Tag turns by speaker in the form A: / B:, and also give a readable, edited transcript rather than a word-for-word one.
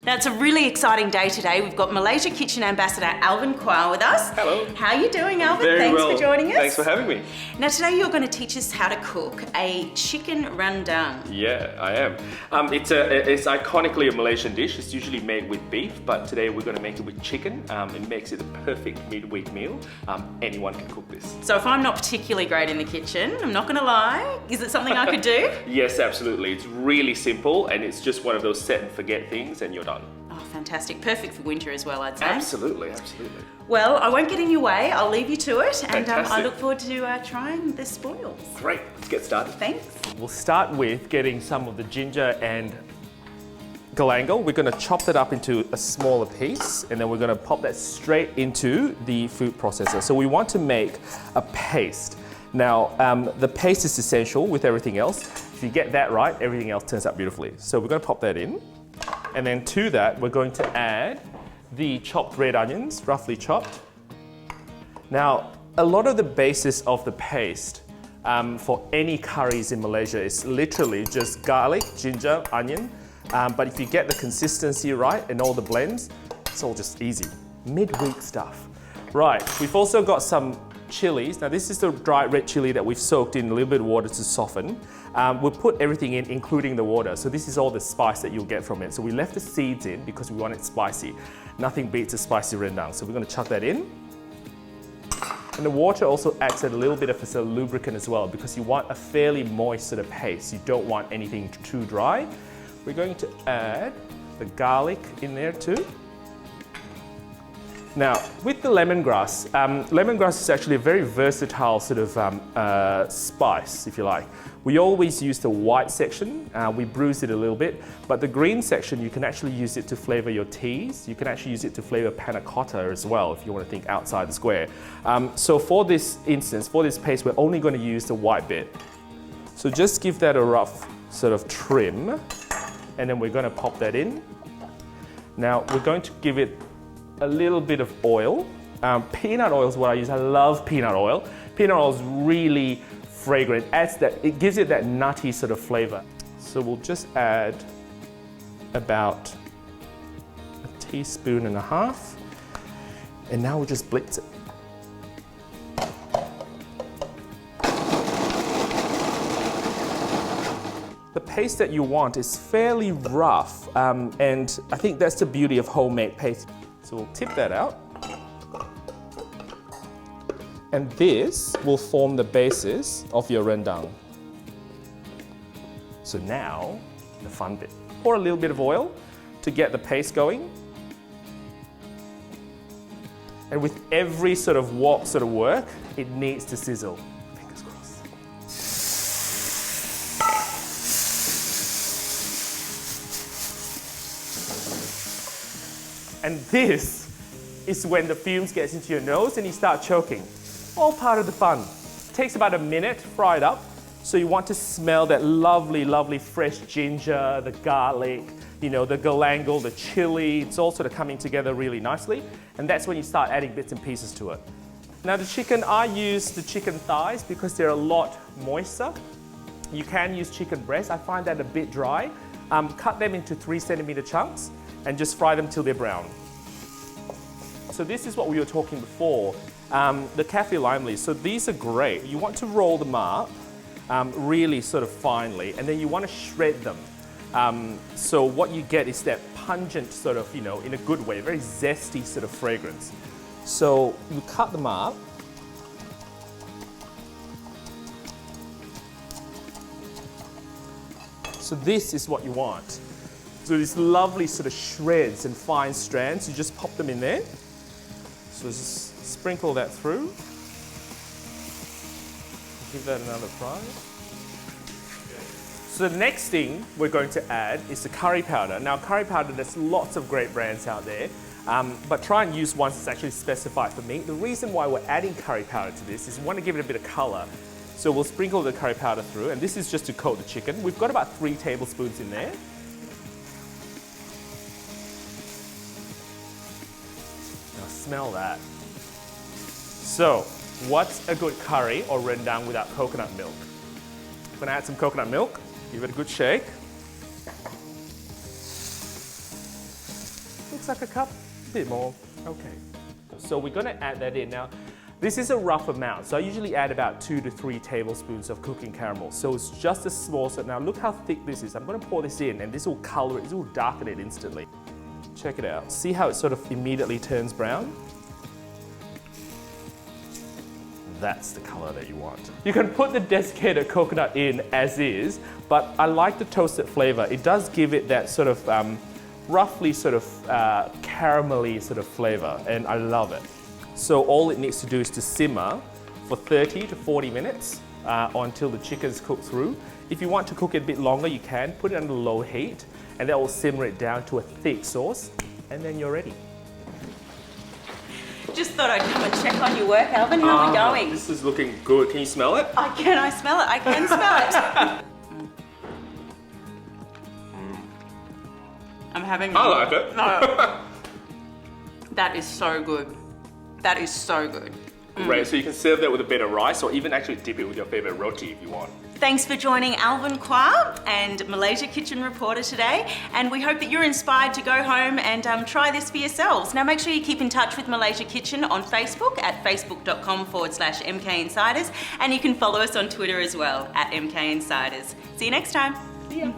A: Now it's a really exciting day today. We've got Malaysia Kitchen Ambassador Alvin Kwao with us.
B: Hello.
A: How are you doing, Alvin?
B: Very
A: Thanks
B: well.
A: for joining us.
B: Thanks for having me.
A: Now today you're going to teach us how to cook a chicken rendang.
B: Yeah, I am. It's iconically a Malaysian dish. It's usually made with beef, but today we're going to make it with chicken. It makes it a perfect midweek meal. Anyone can cook this.
A: So if I'm not particularly great in the kitchen, I'm not going to lie, is it something I could do?
B: Yes, absolutely. It's really simple and it's just one of those set and forget things and you're done.
A: Oh, fantastic. Perfect for winter as well, I'd say.
B: Absolutely, absolutely.
A: Well, I won't get in your way. I'll leave you to it. And I
B: Fantastic.
A: look forward to trying the spoils.
B: Great, let's get started.
A: Thanks.
B: We'll start with getting some of the ginger and galangal. We're going to chop that up into a smaller piece and then we're going to pop that straight into the food processor. So we want to make a paste. Now, the paste is essential with everything else. If you get that right, everything else turns out beautifully. So we're going to pop that in. And then to that, we're going to add the chopped red onions, roughly chopped. Now, a lot of the basis of the paste for any curries in Malaysia is literally just garlic, ginger, onion. But if you get the consistency right and all the blends, it's all just easy. Midweek stuff. Right, we've also got some chilies. Now this is the dry red chili that we've soaked in a little bit of water to soften. We'll put everything in, including the water. So this is all the spice that you'll get from it. So we left the seeds in because we want it spicy. Nothing beats a spicy rendang. So we're going to chuck that in. And the water also acts as a little bit of a lubricant as well because you want a fairly moist sort of paste. You don't want anything too dry. We're going to add the garlic in there too. Now, with the lemongrass, lemongrass is actually a very versatile sort of spice, if you like. We always use the white section, we bruise it a little bit, but the green section, you can actually use it to flavor your teas. You can actually use it to flavor panna cotta as well, if you want to think outside the square. So for this instance, for this paste, we're only going to use the white bit. So just give that a rough sort of trim, and then we're going to pop that in. Now, we're going to give it a little bit of oil. Peanut oil is what I use. I love peanut oil. Peanut oil is really fragrant. It gives it that nutty sort of flavor. So we'll just add about a teaspoon and a half. And now we'll just blitz it. The paste that you want is fairly rough, and I think that's the beauty of homemade paste. So we'll tip that out. And this will form the basis of your rendang. So now, the fun bit. Pour a little bit of oil to get the paste going. And with every sort of wok sort of work, it needs to sizzle. Fingers crossed. And this is when the fumes gets into your nose and you start choking. All part of the fun. It takes about a minute, fry it up. So you want to smell that lovely, lovely fresh ginger, the garlic, you know, the galangal, the chili. It's all sort of coming together really nicely. And that's when you start adding bits and pieces to it. Now the chicken, I use the chicken thighs because they're a lot moister. You can use chicken breast. I find that a bit dry. Cut them into 3-centimeter chunks and just fry them till they're brown. So this is what we were talking before, the kaffir lime leaves. So these are great. You want to roll them up really sort of finely, and then you want to shred them. So what you get is that pungent sort of, you know, in a good way, very zesty sort of fragrance. So you cut them up. So this is what you want. So these lovely sort of shreds and fine strands, you just pop them in there. So just sprinkle that through. Give that another fry. So the next thing we're going to add is the curry powder. Now curry powder, there's lots of great brands out there, but try and use one that's actually specified for me. The reason why we're adding curry powder to this is we want to give it a bit of color. So we'll sprinkle the curry powder through, and this is just to coat the chicken. We've got about 3 tablespoons in there. Now smell that. So, what's a good curry or rendang without coconut milk? I'm gonna add some coconut milk, give it a good shake. looks like a cup, a bit more. Okay. So we're gonna add that in. Now, this is a rough amount, so I usually add about 2 to 3 tablespoons of cooking caramel. So it's just a small, so now look how thick this is. I'm gonna pour this in and this will color it, this will darken it instantly. Check it out. See how it sort of immediately turns brown? That's the color that you want. You can put the desiccated coconut in as is, but I like the toasted flavor. It does give it that sort of roughly sort of caramelly sort of flavor, and I love it. So all it needs to do is to simmer for 30 to 40 minutes until the chicken's cooked through. If you want to cook it a bit longer, you can put it under low heat, and that will simmer it down to a thick sauce, and then you're ready.
A: Just thought I'd come and check on your work, Alvin. How are we going?
B: This is looking good. Can you smell it?
A: I smell it. I can smell it. I'm having.
B: I like it.
A: No. That is so good. That is so good.
B: Great. So you can serve that with a bit of rice, or even actually dip it with your favorite roti if you want.
A: Thanks for joining Alvin Kwao and Malaysia Kitchen Reporter today, and we hope that you're inspired to go home and try this for yourselves. Now make sure you keep in touch with Malaysia Kitchen on Facebook at facebook.com/MK Insiders, and you can follow us on Twitter as well at MK Insiders. See you next time.
B: See ya.